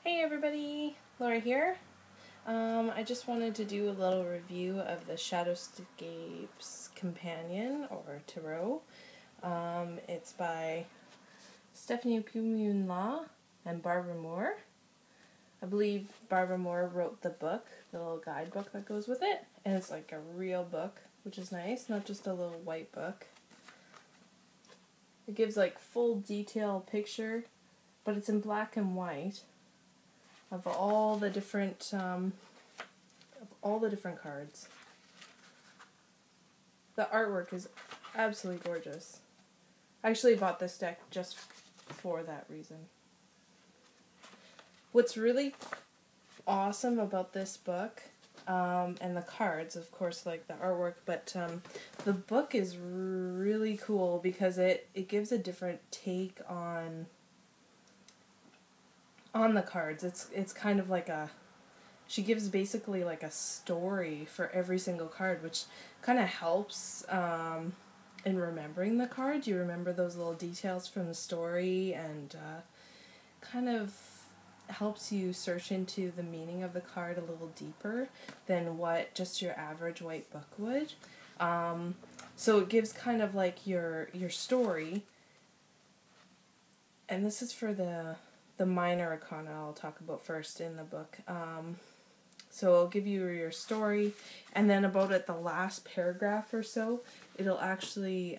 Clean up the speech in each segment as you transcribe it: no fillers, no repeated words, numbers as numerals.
Hey everybody, Laura here. I just wanted to do a little review of the Shadowscapes Companion, or Tarot. It's by Stephanie Pui-munLaw and Barbara Moore. I believe Barbara Moore wrote the book, the little guidebook that goes with it, and it's like a real book, which is nice, not just a little white book. It gives like full detail picture, but it's in black and white. Of all the different cards. The artwork is absolutely gorgeous. I actually bought this deck just for that reason. What's really awesome about this book, and the cards, of course, like the artwork, but the book is really cool because it gives a different take on the cards. It's kind of like she gives basically like a story for every single card, which kind of helps in remembering the card. You remember those little details from the story, and kind of helps you search into the meaning of the card a little deeper than what just your average white book would. So it gives kind of like your story, and this is for the minor arcana I'll talk about first in the book. So it'll give you your story, and then about at the last paragraph or so, it'll actually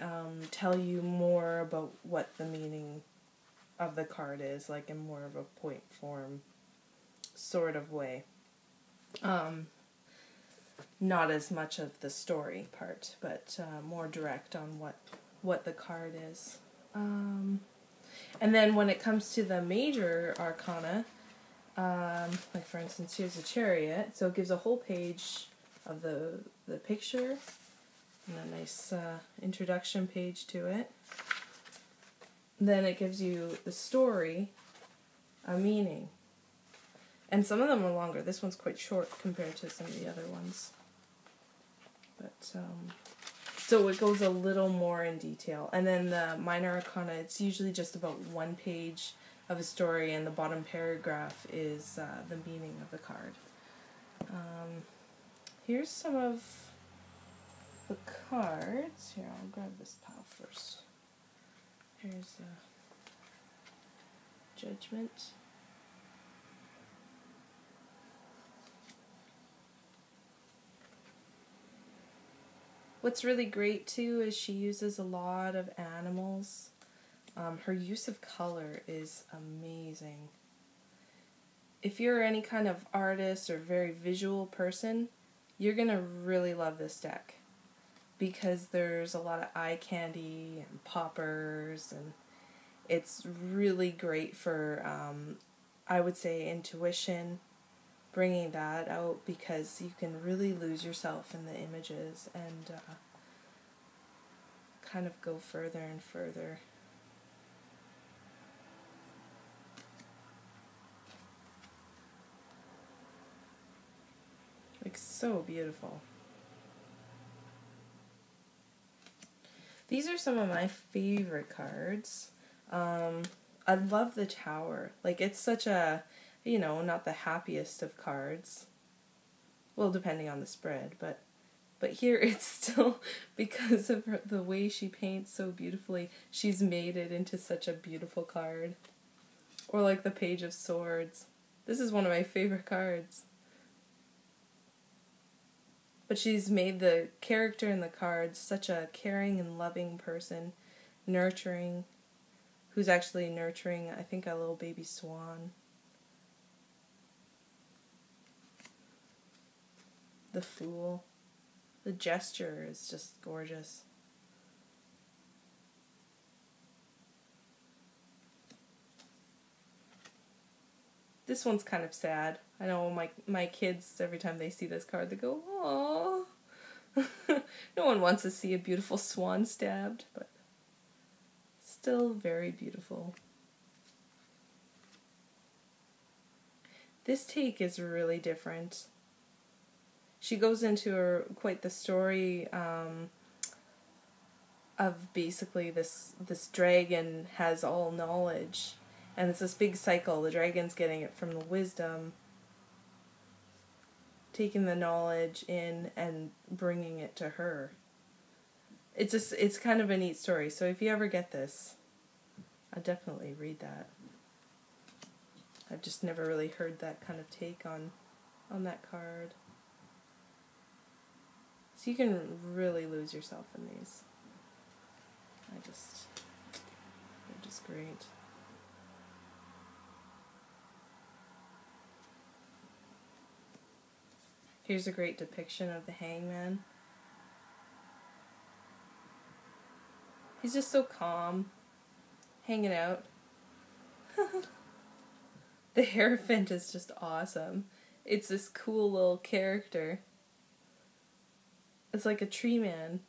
tell you more about what the meaning of the card is, like in more of a point form sort of way. Not as much of the story part, but more direct on what the card is. And then when it comes to the major arcana, like for instance, here's a chariot, so it gives a whole page of the picture and a nice introduction page to it. Then it gives you the story, a meaning. And some of them are longer. This one's quite short compared to some of the other ones. But so it goes a little more in detail. And then the minor arcana, it's usually just about one page of a story, and the bottom paragraph is the meaning of the card. Here's some of the cards. Here, I'll grab this pile first. Here's Judgment. What's really great too is she uses a lot of animals. Her use of color is amazing. If you're any kind of artist or very visual person, you're going to really love this deck, because there's a lot of eye candy and poppers, and it's really great for, I would say, intuition, bringing that out, because you can really lose yourself in the images and kind of go further and further. Like, so beautiful. These are some of my favorite cards. I love the Tower. Like, it's such a, not the happiest of cards. Well, depending on the spread, but here it's still, because of the way she paints so beautifully, she's made it into such a beautiful card. Or like the Page of Swords. This is one of my favorite cards. But she's made the character in the cards such a caring and loving person, nurturing, who's actually nurturing, I think, a little baby swan. The Fool. The gesture is just gorgeous. This one's kind of sad. I know my kids, every time they see this card, they go, "Aww." No one wants to see a beautiful swan stabbed, but still very beautiful. This take is really different. She goes into quite the story of basically this dragon has all knowledge, And it's this big cycle. The dragon's getting it from the wisdom, taking the knowledge in and bringing it to her. It's kind of a neat story. So if you ever get this, I'd definitely read that. I've just never really heard that kind of take on that card. So you can really lose yourself in these. They're just great. Here's a great depiction of the hangman. He's just so calm, hanging out. The Hierophant is just awesome. It's this cool little character. It's like a tree man.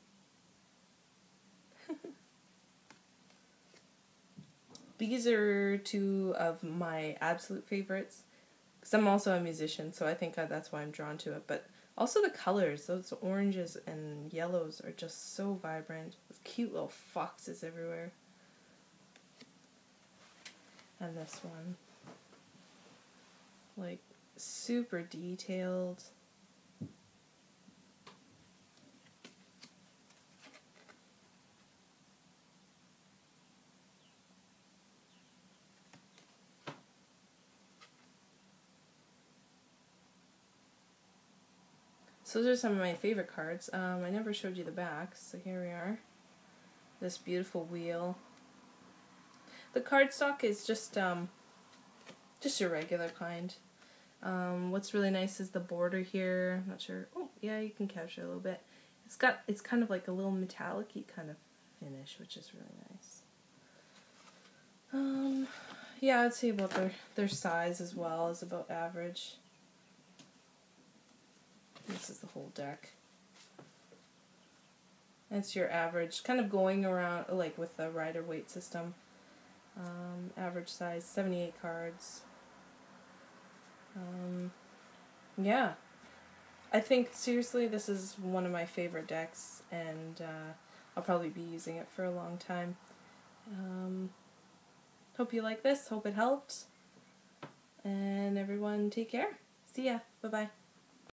These are two of my absolute favorites. Because I'm also a musician, so I think that's why I'm drawn to it. But also the colors, those oranges and yellows are just so vibrant. With cute little foxes everywhere. And this one. Like, super detailed. So those are some of my favorite cards. I never showed you the backs, so here we are. This beautiful wheel. The cardstock is just your regular kind. What's really nice is the border here. I'm not sure. Oh, yeah, you can capture it a little bit. It's kind of like a little metallic-y kind of finish, which is really nice. Yeah, I'd say about their size as well is about average. This is the whole deck. That's your average, kind of going around like with the Rider-Waite system. Average size, 78 cards. Yeah. I think, seriously, this is one of my favorite decks, and I'll probably be using it for a long time. Hope you like this. Hope it helped. And everyone, take care. See ya. Bye-bye.